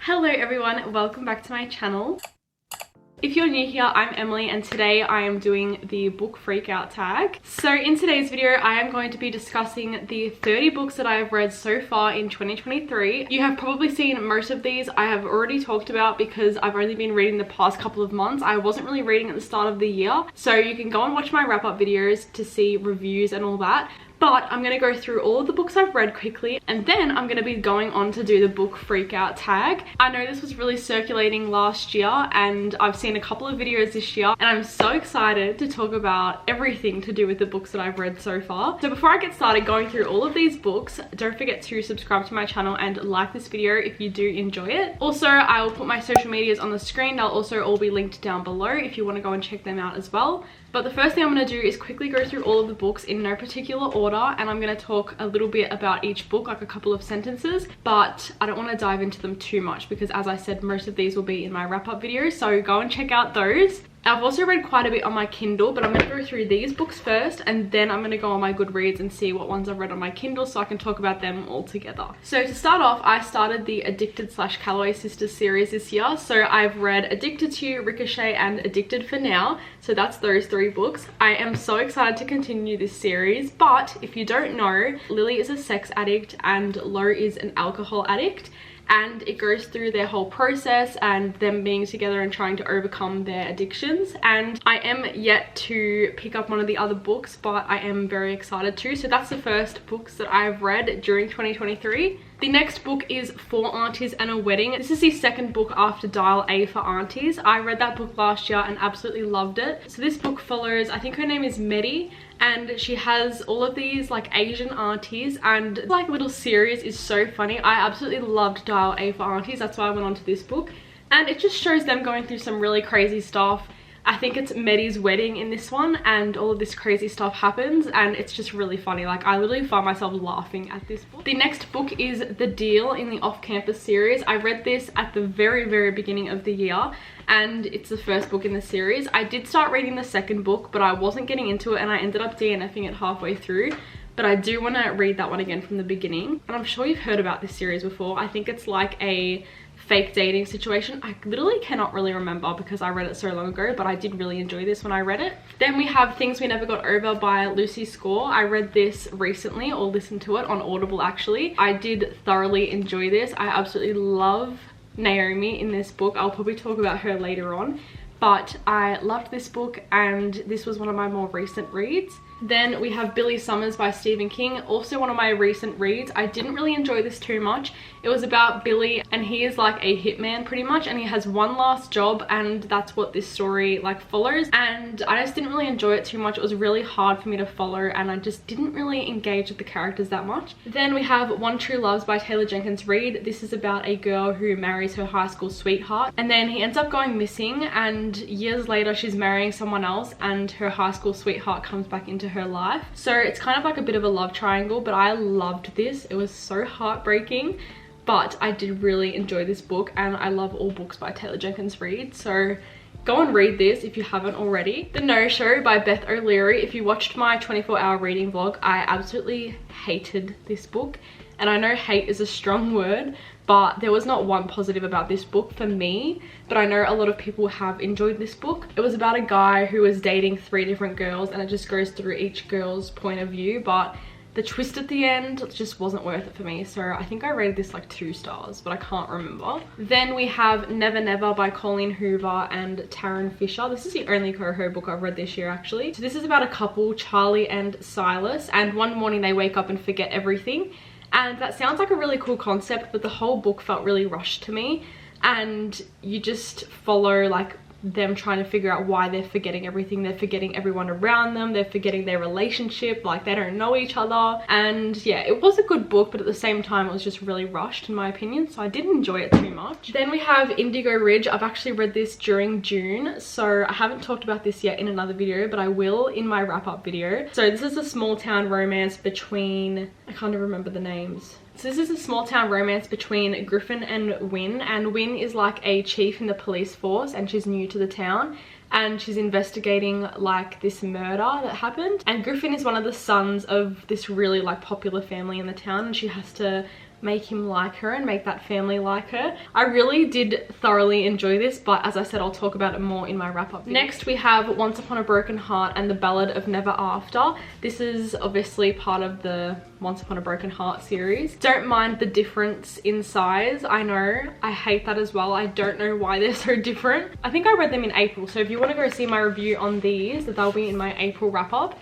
Hello everyone, welcome back to my channel. If you're new here, I'm Emily and today I am doing the book freakout tag. So in today's video, I am going to be discussing the 30 books that I have read so far in 2023. You have probably seen most of these I have already talked about because I've only been reading the past couple of months. I wasn't really reading at the start of the year. So you can go and watch my wrap up videos to see reviews and all that. But I'm going to go through all of the books I've read quickly and then I'm going to be going on to do the book freakout tag. I know this was really circulating last year and I've seen a couple of videos this year and I'm so excited to talk about everything to do with the books that I've read so far. So before I get started going through all of these books, don't forget to subscribe to my channel and like this video if you do enjoy it. Also, I will put my social medias on the screen. They'll also all be linked down below if you want to go and check them out as well. But the first thing I'm going to do is quickly go through all of the books in no particular order and I'm going to talk a little bit about each book, like a couple of sentences, but I don't want to dive into them too much because as I said, most of these will be in my wrap-up video, so go and check out those. I've also read quite a bit on my Kindle, but I'm going to go through these books first and then I'm going to go on my Goodreads and see what ones I've read on my Kindle so I can talk about them all together. So to start off, I started the Addicted / Calloway Sisters series this year. So I've read Addicted to, Ricochet and Addicted for now. So that's those 3 books. I am so excited to continue this series, but if you don't know, Lily is a sex addict and Lo is an alcohol addict. And it goes through their whole process and them being together and trying to overcome their addictions. And I am yet to pick up one of the other books, but I am very excited too. So that's the first books that I've read during 2023. The next book is For Aunties and a Wedding. This is the second book after Dial A for Aunties. I read that book last year and absolutely loved it. So this book follows, I think her name is Medi, and she has all of these like Asian aunties and like little series is so funny. I absolutely loved Dial A for Aunties. That's why I went on to this book. And it just shows them going through some really crazy stuff. I think it's Medi's wedding in this one and all of this crazy stuff happens and it's just really funny. Like I literally find myself laughing at this book. The next book is The Deal in the Off-Campus series. I read this at the very beginning of the year and it's the first book in the series. I did start reading the second book but I wasn't getting into it and I ended up DNFing it halfway through. But I do want to read that one again from the beginning. And I'm sure you've heard about this series before. I think it's like a fake dating situation. I literally cannot really remember because I read it so long ago, but I did really enjoy this when I read it. Then we have Things We Never Got Over by Lucy Score. I read this recently, or listened to it on Audible actually. I did thoroughly enjoy this. I absolutely love Naomi in this book. I'll probably talk about her later on, but I loved this book and this was one of my more recent reads. Then we have Billy Summers by Stephen King, also one of my recent reads. I didn't really enjoy this too much. It was about Billy and he is like a hitman pretty much and he has one last job and that's what this story like follows, and I just didn't really enjoy it too much. It was really hard for me to follow and I just didn't really engage with the characters that much. Then we have One True Loves by Taylor Jenkins Reid. This is about a girl who marries her high school sweetheart and then he ends up going missing and years later she's marrying someone else and her high school sweetheart comes back into her life. So it's kind of like a bit of a love triangle, but I loved this. It was so heartbreaking, but I did really enjoy this book and I love all books by Taylor Jenkins Reid. So go and read this if you haven't already. The No Show by Beth O'Leary. If you watched my 24-hour reading vlog, I absolutely hated this book. And I know hate is a strong word, but there was not one positive about this book for me, but I know a lot of people have enjoyed this book. It was about a guy who was dating 3 different girls and it just goes through each girl's point of view, but the twist at the end just wasn't worth it for me. So I think I rated this like 2 stars, but I can't remember. Then we have Never Never by Colleen Hoover and Taryn Fisher. This is the only Coho book I've read this year actually. So this is about a couple, Charlie and Silas, and one morning they wake up and forget everything. And that sounds like a really cool concept, but the whole book felt really rushed to me. And you just follow like them trying to figure out why they're forgetting everything. They're forgetting everyone around them, they're forgetting their relationship, like they don't know each other. And yeah, it was a good book, but at the same time it was just really rushed in my opinion, so I didn't enjoy it too much. Then we have Indigo Ridge. I've actually read this during June, so I haven't talked about this yet in another video, but I will in my wrap-up video. So this is a small town romance between, I can't even remember the names. So this is a small town romance between Griffin and Win is like a chief in the police force and she's new to the town and she's investigating like this murder that happened, and Griffin is one of the sons of this really like popular family in the town and she has to make him like her and make that family like her. I really did thoroughly enjoy this, but as I said, I'll talk about it more in my wrap-up video. Next we have Once Upon a Broken Heart and the Ballad of Never After. This is obviously part of the Once Upon a Broken Heart series. Don't mind the difference in size. I know, I hate that as well. I don't know why they're so different. I think I read them in April, so if you want to go see my review on these, they'll be in my April wrap-up.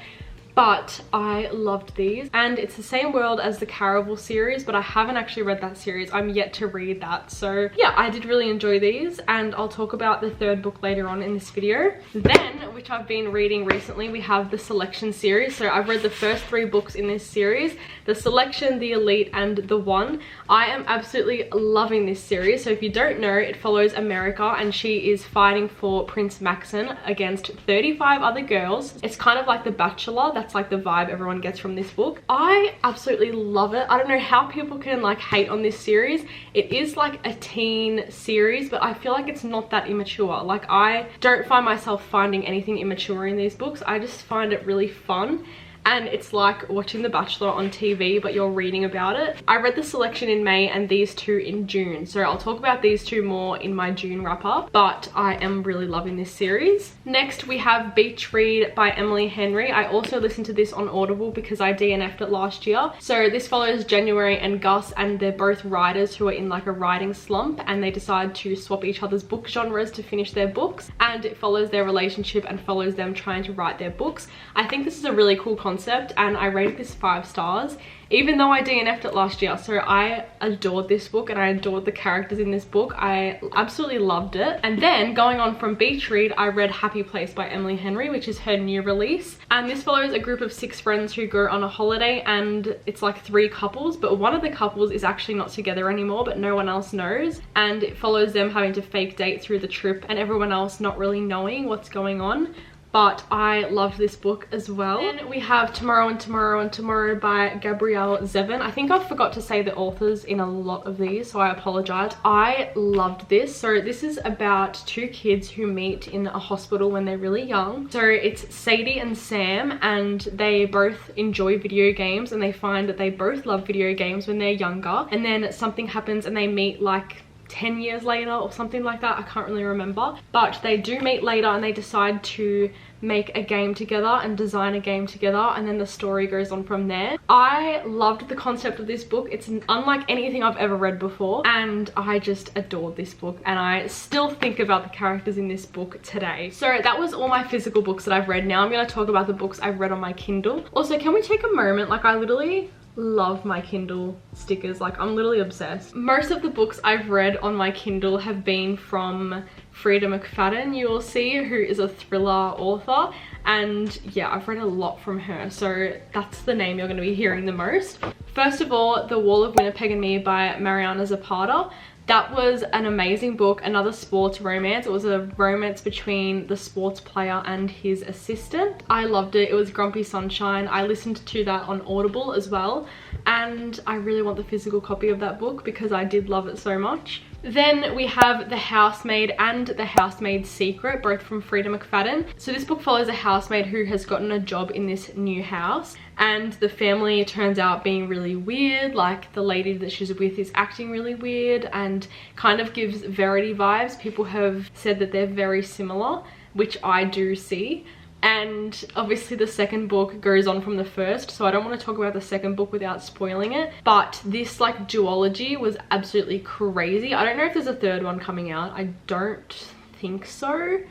But I loved these, and it's the same world as the Caraval series, but I haven't actually read that series. I'm yet to read that. So yeah, I did really enjoy these, and I'll talk about the third book later on in this video. Then, which I've been reading recently, we have the Selection series. So I've read the first 3 books in this series, the Selection, the Elite, and the One. I am absolutely loving this series. So if you don't know, it follows America, and she is fighting for Prince Maxon against 35 other girls. It's kind of like The Bachelor. That's like the vibe everyone gets from this book. I absolutely love it. I don't know how people can like hate on this series. It is like a teen series, but I feel like it's not that immature. Like, I don't find myself finding anything immature in these books. I just find it really fun. And it's like watching The Bachelor on TV, but you're reading about it. I read the Selection in May and these 2 in June. So I'll talk about these 2 more in my June wrap up, but I am really loving this series. Next, we have Beach Read by Emily Henry. I also listened to this on Audible because I DNF'd it last year. So this follows January and Gus, and they're both writers who are in like a writing slump, and they decide to swap each other's book genres to finish their books. And it follows their relationship and follows them trying to write their books. I think this is a really cool concept, and I rated this 5 stars, even though I DNF'd it last year. So I adored this book, and I adored the characters in this book. I absolutely loved it. And then going on from Beach Read, I read Happy Place by Emily Henry, which is her new release. And this follows a group of 6 friends who go on a holiday, and it's like 3 couples, but one of the couples is actually not together anymore, but no one else knows. And it follows them having to fake date through the trip and everyone else not really knowing what's going on. But I loved this book as well. Then we have Tomorrow and Tomorrow and Tomorrow by Gabrielle Zevin. I think I forgot to say the authors in a lot of these, so I apologize. I loved this. So this is about 2 kids who meet in a hospital when they're really young. So it's Sadie and Sam, and they both enjoy video games, and they find that they both love video games when they're younger. And then something happens and they meet like 10 years later or something like that. I can't really remember, but they do meet later, and they decide to make a game together and design a game together, and then the story goes on from there. I loved the concept of this book. It's unlike anything I've ever read before, and I just adored this book, and I still think about the characters in this book today. So that was all my physical books that I've read. Now I'm going to talk about the books I've read on my Kindle. Also, can we take a moment? Like, I literally love my Kindle stickers. Like, I'm literally obsessed. Most of the books I've read on my Kindle have been from Frida McFadden, you will see, who is a thriller author, and yeah, I've read a lot from her, so that's the name you're going to be hearing the most. First of all, The Wall of Winnipeg and Me by Mariana Zapata. That was an amazing book, another sports romance. It was a romance between the sports player and his assistant. I loved it. It was Grumpy Sunshine. I listened to that on Audible as well, and I really want the physical copy of that book because I did love it so much. Then we have The Housemaid and The Housemaid's Secret, both from Frida McFadden. So this book follows a housemaid who has gotten a job in this new house, and the family turns out being really weird. Like, the lady that she's with is acting really weird and kind of gives Verity vibes. People have said that they're very similar, which I do see. And obviously the second book goes on from the first, so I don't want to talk about the second book without spoiling it, but this like duology was absolutely crazy. I don't know if there's a third one coming out. I don't think so,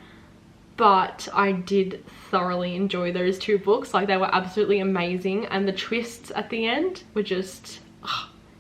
but I did thoroughly enjoy those 2 books. Like, they were absolutely amazing, and the twists at the end were just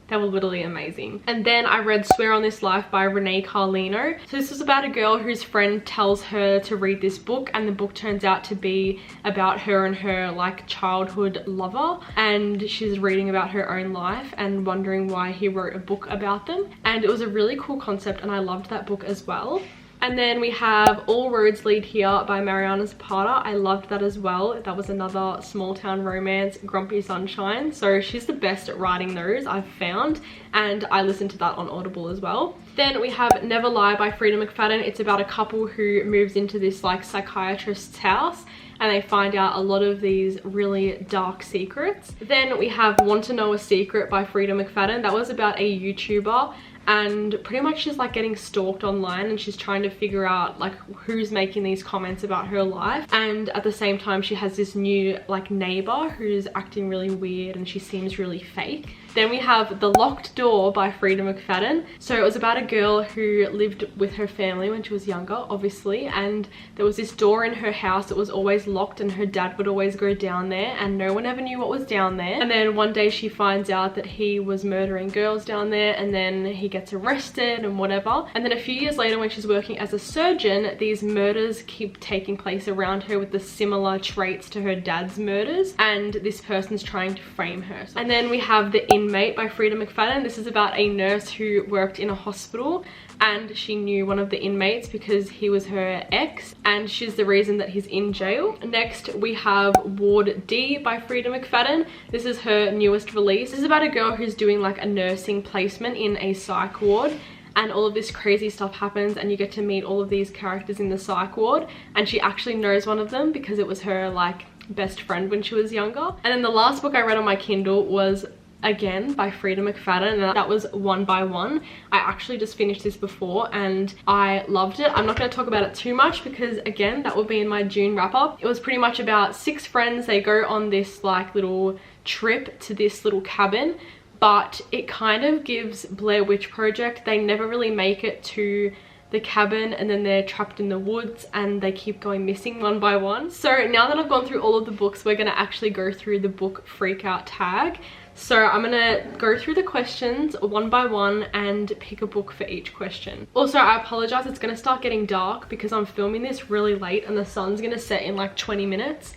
they were literally amazing. And then I read Swear on This Life by Renee Carlino. So this was about a girl whose friend tells her to read this book, and the book turns out to be about her and her like childhood lover, and she's reading about her own life and wondering why he wrote a book about them. And it was a really cool concept, and I loved that book as well. And then we have All Roads Lead Here by Mariana Zapata. I loved that as well. That was another small town romance, Grumpy Sunshine. So she's the best at writing those, I've found. And I listened to that on Audible as well. Then we have Never Lie by Frida McFadden. It's about a couple who moves into this like psychiatrist's house, and they find out a lot of these really dark secrets. Then we have Want to Know a Secret by Frida McFadden. That was about a YouTuber, and pretty much she's like getting stalked online, and she's trying to figure out like who's making these comments about her life. And at the same time, she has this new like neighbor who's acting really weird, and she seems really fake. Then we have The Locked Door by Frida McFadden. So it was about a girl who lived with her family when she was younger, obviously, and there was this door in her house that was always locked, and her dad would always go down there and no one ever knew what was down there. And then one day she finds out that he was murdering girls down there, and then he gets arrested and whatever. And then a few years later, when she's working as a surgeon, these murders keep taking place around her with the similar traits to her dad's murders, and this person's trying to frame her. And then we have The Inmate by Frida McFadden. This is about a nurse who worked in a hospital, and she knew one of the inmates because he was her ex, and she's the reason that he's in jail. Next we have Ward D by Frida McFadden. This is her newest release. This is about a girl who's doing like a nursing placement in a psych ward, and all of this crazy stuff happens, and you get to meet all of these characters in the psych ward, and she actually knows one of them because it was her like best friend when she was younger. And then the last book I read on my Kindle was again by Frida McFadden, and that was One by One. I actually just finished this before and I loved it. I'm not going to talk about it too much because again, that will be in my June wrap up. It was pretty much about 6 friends. They go on this like little trip to this little cabin, but it kind of gives Blair Witch Project. They never really make it to the cabin, and then they're trapped in the woods and they keep going missing one by one. So now that I've gone through all of the books, we're going to actually go through the book freakout tag. So I'm gonna go through the questions one by one and pick a book for each question. Also, I apologize, it's gonna start getting dark because I'm filming this really late and the sun's gonna set in like 20 minutes.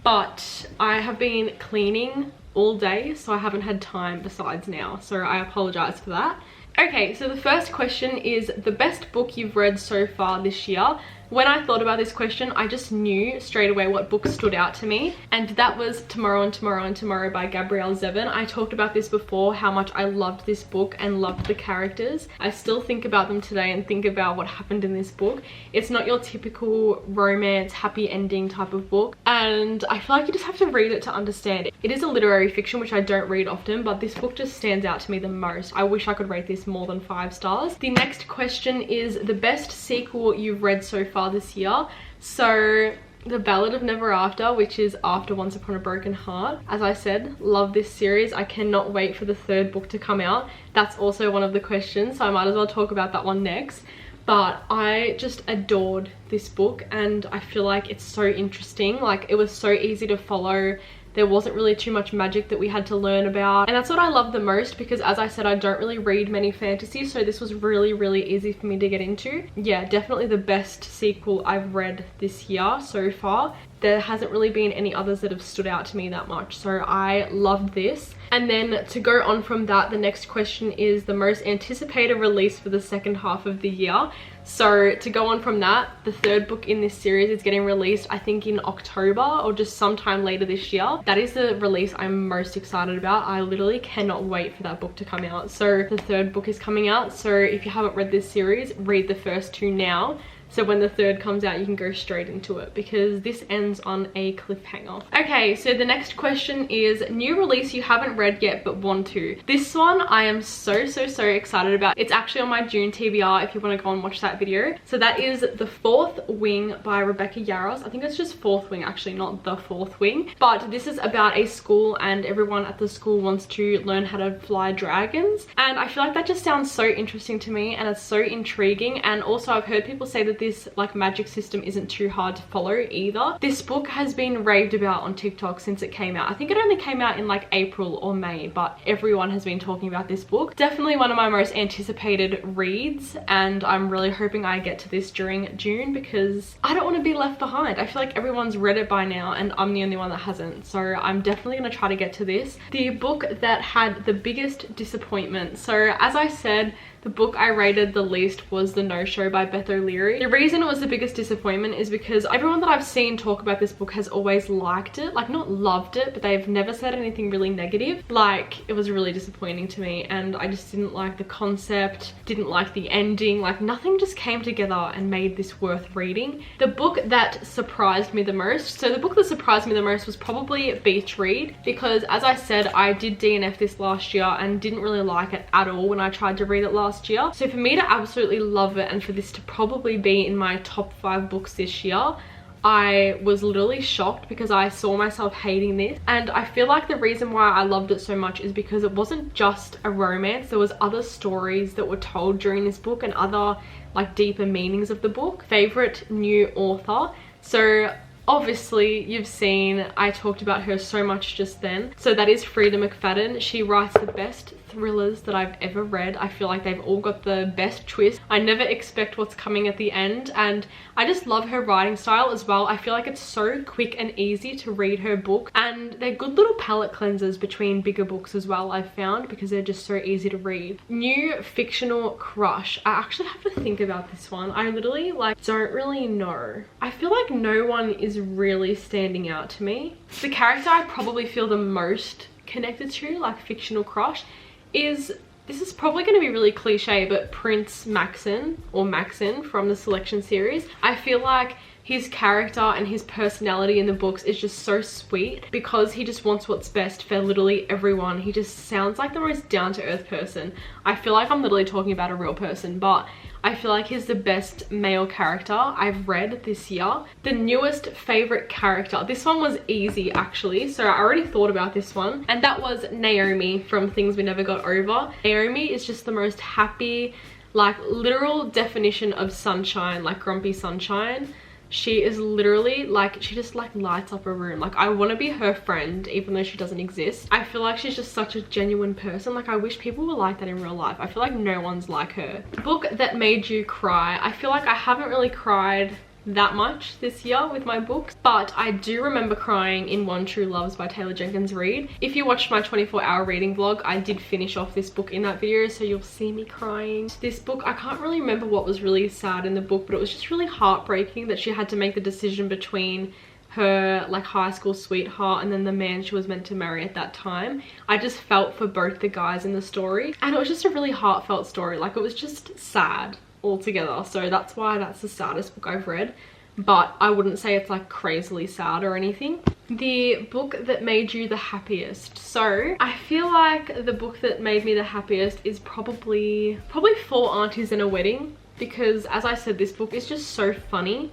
But I have been cleaning all day, so I haven't had time besides now. So I apologize for that. Okay, so the first question is the best book you've read so far this year. When I thought about this question, I just knew straight away what book stood out to me, and that was Tomorrow and Tomorrow and Tomorrow by Gabrielle Zevin. I talked about this before, how much I loved this book and loved the characters. I still think about them today and think about what happened in this book. It's not your typical romance, happy ending type of book, and I feel like you just have to read it to understand it. It is a literary fiction, which I don't read often, but this book just stands out to me the most. I wish I could rate this more than 5 stars. The next question is the best sequel you've read so far this year. So The Ballad of Never After, which is after Once Upon a Broken Heart. As I said, love this series. I cannot wait for the 3rd book to come out. That's also one of the questions, so I might as well talk about that one next. But I just adored this book, and I feel like it's so interesting. Like, it was so easy to follow. There wasn't really too much magic that we had to learn about, and that's what I love the most because, as I said, I don't really read many fantasies, so this was really easy for me to get into. Yeah, definitely the best sequel I've read this year so far. There hasn't really been any others that have stood out to me that much, so I loved this. And then to go on from that, the next question is the most anticipated release for the second half of the year. So to go on from that, the 3rd book in this series is getting released, I think in October or just sometime later this year. That is the release I'm most excited about. I literally cannot wait for that book to come out. So the 3rd book is coming out, so if you haven't read this series, read the first 2 now. So when the 3rd comes out, you can go straight into it because this ends on a cliffhanger. Okay, so the next question is new release you haven't read yet but want to. This one I am so excited about. It's actually on my June TBR if you want to go and watch that video. So that is The 4th Wing by Rebecca Yarros. I think it's just 4th Wing actually, not The 4th Wing. But this is about a school and everyone at the school wants to learn how to fly dragons. And I feel like that just sounds so interesting to me and it's so intriguing. And also I've heard people say that this like magic system isn't too hard to follow either. This book has been raved about on TikTok since it came out. I think it only came out in like April or May, but everyone has been talking about this book. Definitely one of my most anticipated reads, and I'm really hoping I get to this during June because I don't want to be left behind. I feel like everyone's read it by now and I'm the only one that hasn't, so I'm definitely going to try to get to this. The book that had the biggest disappointment. So as I said, The book I rated the least was The No-Show by Beth O'Leary. The reason it was the biggest disappointment is because everyone that I've seen talk about this book has always liked it. Like, not loved it, but they've never said anything really negative. Like, it was really disappointing to me, and I just didn't like the concept, didn't like the ending. Like, nothing just came together and made this worth reading. The book that surprised me the most, so the book that surprised me the most was probably Beach Read, because as I said, I did DNF this last year and didn't really like it at all when I tried to read it last year. So for me to absolutely love it and for this to probably be in my top 5 books this year, I was literally shocked because I saw myself hating this. And I feel like the reason why I loved it so much is because it wasn't just a romance. There was other stories that were told during this book and other like deeper meanings of the book. Favorite new author. So obviously you've seen I talked about her so much just then. So that is Frida McFadden. She writes the best thrillers that I've ever read. I feel like they've all got the best twist. I never expect what's coming at the end, and I just love her writing style as well. I feel like it's so quick and easy to read her book, and they're good little palette cleansers between bigger books as well, I've found, because they're just so easy to read. New fictional crush. I actually have to think about this one. I literally like don't really know. I feel like no one is really standing out to me. The character I probably feel the most connected to, like fictional crush, is, this is probably going to be really cliche, but Prince Maxon, or Maxon from the Selection series. I feel like his character and his personality in the books is just so sweet because he just wants what's best for literally everyone. He just sounds like the most down-to-earth person. I feel like I'm literally talking about a real person, but I feel like he's the best male character I've read this year. The newest favorite character. This one was easy actually, so I already thought about this one, and that was Naomi from Things We Never Got Over. Naomi is just the most happy, like literal definition of sunshine, like grumpy sunshine. She is literally like, she just like lights up a room. Like, I want to be her friend even though she doesn't exist. I feel like she's just such a genuine person. Like, I wish people were like that in real life. I feel like no one's like her. Book that made you cry. I feel like I haven't really cried that much this year with my books, but I do remember crying in One True Loves by Taylor Jenkins Reid. If you watched my 24-hour reading vlog, I did finish off this book in that video, so you'll see me crying. This book, I can't really remember what was really sad in the book, but it was just really heartbreaking that she had to make the decision between her like high school sweetheart and then the man she was meant to marry at that time. I just felt for both the guys in the story, and it was just a really heartfelt story. Like, it was just sad altogether, so that's why that's the saddest book I've read, but I wouldn't say it's like crazily sad or anything. The book that made you the happiest. So I feel like the book that made me the happiest is probably Four Aunties and a Wedding, because as I said, this book is just so funny.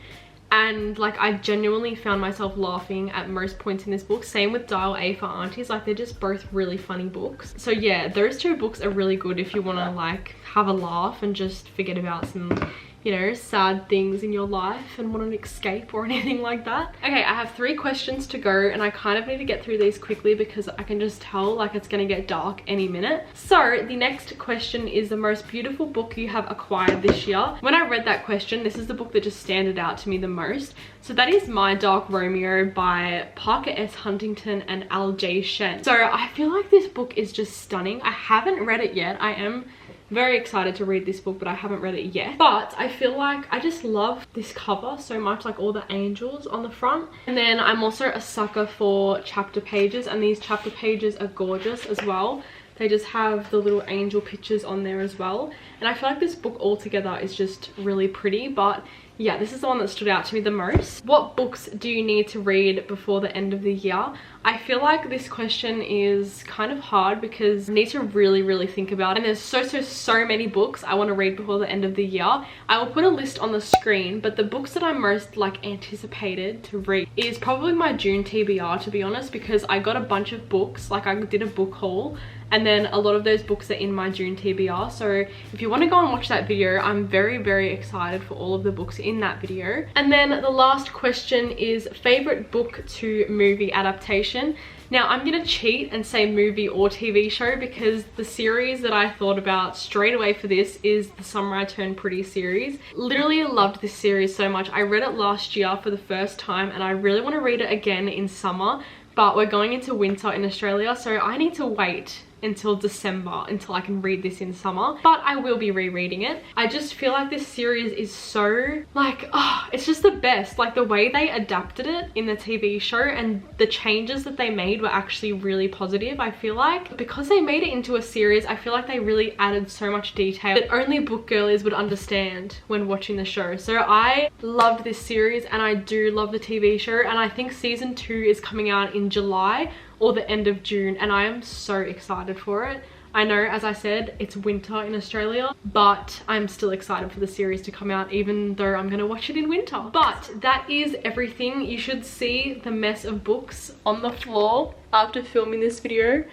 And like, I genuinely found myself laughing at most points in this book. Same with Dial A for Aunties. Like, they're just both really funny books. So yeah, those two books are really good if you want to like have a laugh and just forget about some, you know, sad things in your life and want an escape or anything like that. Okay, I have 3 questions to go, and I kind of need to get through these quickly because I can just tell like it's gonna get dark any minute. So the next question is the most beautiful book you have acquired this year. When I read that question, this is the book that just standed out to me the most. So that is My Dark Romeo by Parker S. Huntington and Al J. Shen. So I feel like this book is just stunning. I haven't read it yet. I am very excited to read this book, but I haven't read it yet. But I feel like I just love this cover so much, like all the angels on the front. And then I'm also a sucker for chapter pages, and these chapter pages are gorgeous as well. They just have the little angel pictures on there as well. And I feel like this book altogether is just really pretty, but yeah, this is the one that stood out to me the most. What books do you need to read before the end of the year? I feel like this question is kind of hard because I need to really think about it. And there's so many books I want to read before the end of the year. I will put a list on the screen, but the books that I'm most like anticipated to read is probably my June TBR, to be honest, because I got a bunch of books. Like, I did a book haul, and then a lot of those books are in my June TBR. So if you want to go and watch that video, I'm very excited for all of the books in that video. And then the last question is favorite book to movie adaptation. Now, I'm gonna cheat and say movie or TV show because the series that I thought about straight away for this is the Summer I Turned Pretty series. Literally loved this series so much. I read it last year for the first time, and I really want to read it again in summer, but we're going into winter in Australia, so I need to wait until December until I can read this in summer, but I will be rereading it. I just feel like this series is so like, oh, it's just the best. Like the way they adapted it in the TV show and the changes that they made were actually really positive. I feel like because they made it into a series, I feel like they really added so much detail that only book girlies would understand when watching the show. So I loved this series and I do love the TV show, and I think season 2 is coming out in July or the end of June, and I am so excited for it. I know, as I said, it's winter in Australia, but I'm still excited for the series to come out, even though I'm gonna watch it in winter. But that is everything. You should see the mess of books on the floor after filming this video.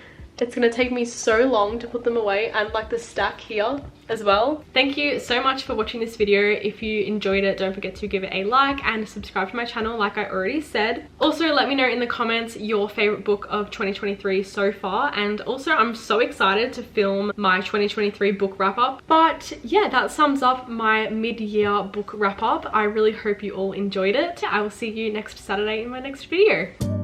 It's gonna take me so long to put them away, and like the stack here as well. Thank you so much for watching this video. If you enjoyed it, don't forget to give it a like and subscribe to my channel like I already said. Also, let me know in the comments your favorite book of 2023 so far, and also I'm so excited to film my 2023 book wrap up. But yeah, that sums up my mid-year book wrap up. I really hope you all enjoyed it. I will see you next Saturday in my next video.